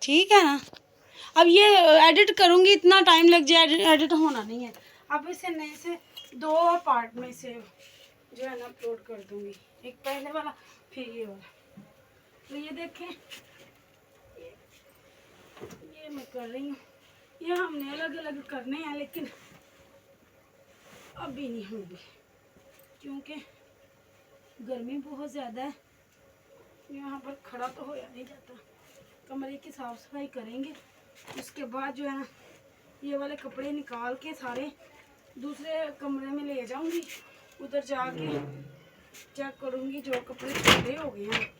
ठीक है ना। अब ये एडिट करूँगी, इतना टाइम लग जाए, एडिट होना नहीं है। अब इसे नए से 2 पार्ट में से जो है ना अपलोड कर दूँगी, एक पहले वाला फिर ये वाला। तो ये देखें, ये मैं कर रही हूँ। ये हमने अलग अलग करने हैं लेकिन अभी नहीं होंगे क्योंकि गर्मी बहुत ज़्यादा है। यहाँ पर खड़ा तो होया नहीं जाता। कमरे की साफ़ सफाई करेंगे, उसके बाद जो है ना ये वाले कपड़े निकाल के सारे दूसरे कमरे में ले जाऊंगी। उधर जाके चेक करूंगी, जो कपड़े छोटे हो गए हैं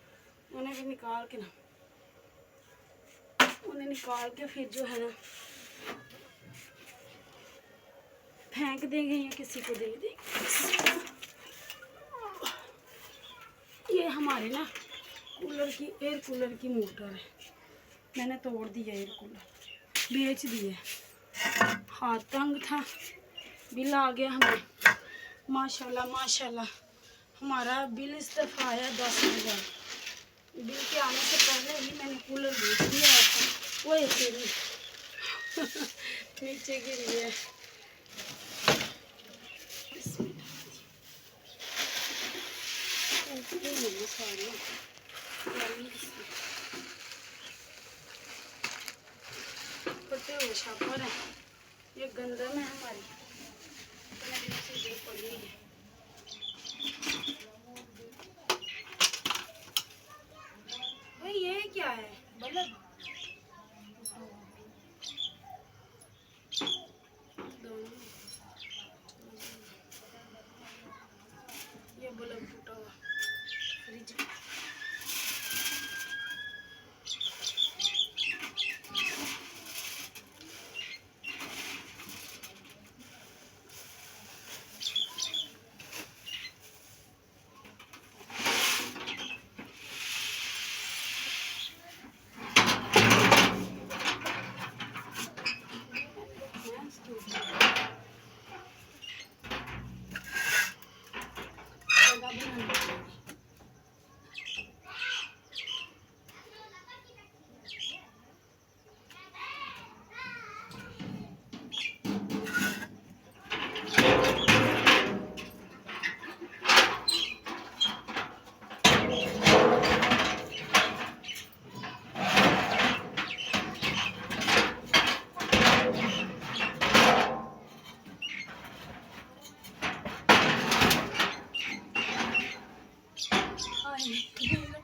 उन्हें भी निकाल के ना, उन्हें निकाल के फिर जो है ना फेंक देंगे या किसी को दे देंगे। ये हमारे ना कूलर की, एयर कूलर की मोटर है, मैंने तोड़ दिया एयर कूलर, बेच दिया। हाथ तंग था, बिल आ गया हमें। माशाल्लाह माशाल्लाह हमारा बिल इस दफ़ा आया 10,000। बिल के आने से पहले ही मैंने कूलर बेच दिया था। वो ऐसे ही नीचे गिर गया। फटे हुए शापर है, ये गंदम है हमारी, पड़ी है। भाई ये क्या है, बल्ब दोनों, ये बल्ब टूटा हुआ फ्रिज।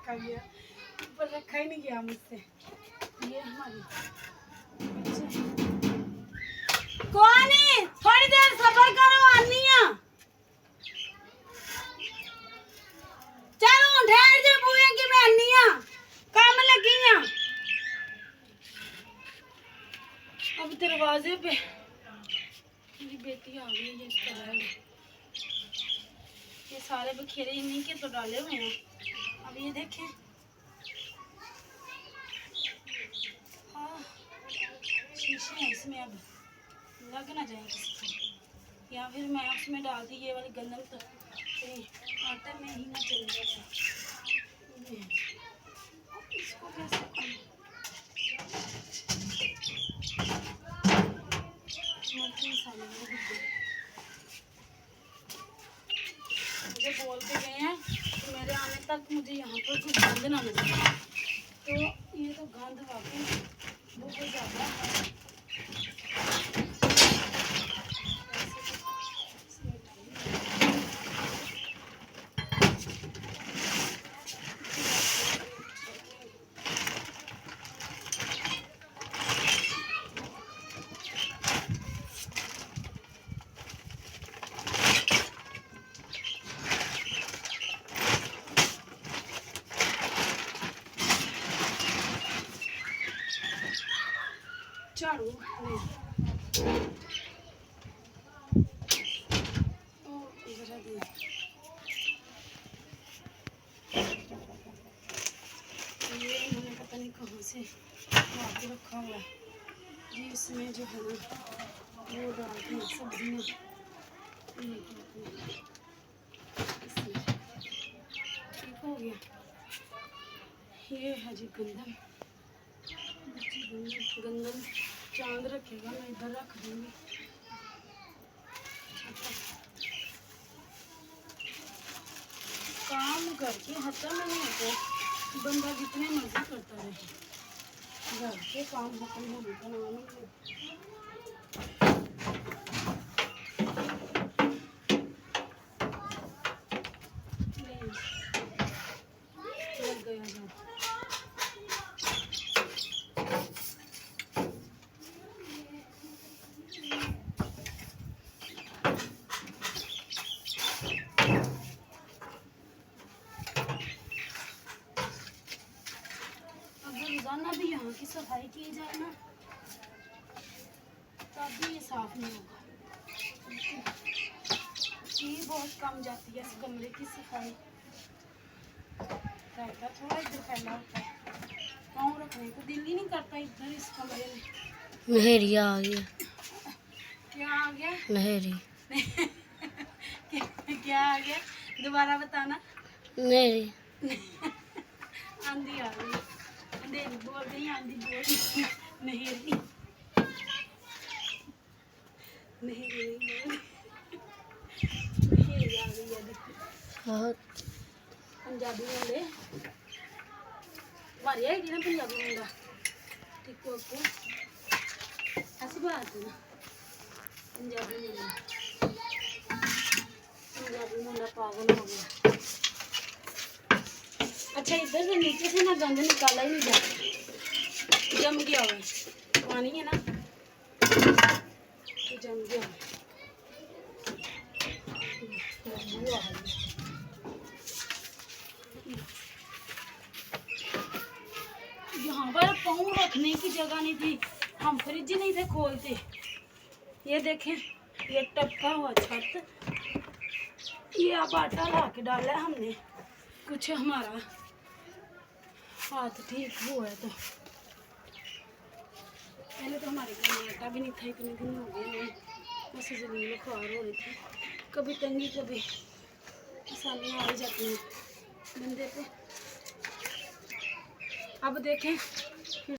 रखा गया, ऊपर रखा ही नहीं गया मुझसे। ये हमारी कौन है, थोड़ी देर सबर करो, आनी है। चलो ठहर जा बुए की, मैं आनी है, काम लगी है। अब दरवाजे पे मेरी बेटी आ गई है, इसका बैग, ये सारे बखेरे इन्हीं के तो डाले हुए हैं। अब ये देखें, हाँ शीशे हैं इसमें, अब लग ना जाए किसी को, या फिर मैं उसमें डाल दी ये वाली गंदम, तो आटे में ही ना चल जाए। इसको कैसे मुझे बोल के गए हैं तो मेरे आने तक मुझे यहाँ पर कुछ गंद ना मिले, तो ये तो गंद वाकई बहुत ज़्यादा है। झाड़ू ये मैंने पता नहीं कहाँ से ला के रखा हुआ है जी, इसमें जो है ना वो डालते हैं सब्जियाँ, ठीक हो गया। ये है जी गंदम, गंदा चांद रखेगा, मैं इधर रख दूंगी। काम करके खत्म नहीं होते, बंदा जितने मर्जी करता रहे, घर के काम खत्म होने का नाम नहीं लेते। लग गया था। अगर रोजाना भी यहाँ की सफाई की जाए ना, तब भी ये साफ नहीं होगा। ये बहुत कम जाती है इस कमरे की सफाई। रहता थोड़ा इधर फैला होता है, पाँव रखने को दिल ही नहीं करता इधर इस कमरे में। नहरिया आ गया। क्या आ गया? नहरी। क्या आ गया? दोबारा बताना। नहरी। आंधी आ गई, अंधेरी बोल रही, आंधी बोल रही, नहेरी नहेरी नहीं बोल, नहेरी आ गई है। देखो बहुत पंजाबी वाले हमारे है ना, पंजाबी मुंडा टिकटॉक पे ऐसी बात है ना, पंजाबी मुंडा पागल हो गया। अच्छा इधर से नीचे से ना गंद निकाला ही नहीं जाता, जम गया हुआ पानी है ना, तो जम गया। यहाँ पर पाँव रखने की जगह नहीं थी, हम फ्रिज नहीं थे खोलते। ये देखें, ये टपका हुआ छत, ये अब आटा ला के डाला है हमने, कुछ हमारा हाथ ठीक हुआ है। तो पहले तो हमारे घर में आटा भी नहीं था, इतने दिन हो गए हैं, बस जमीन खुआर हो रही थी, कभी तंगी कभी आसानी आ ही जाती है बंदे पे। अब देखें फिर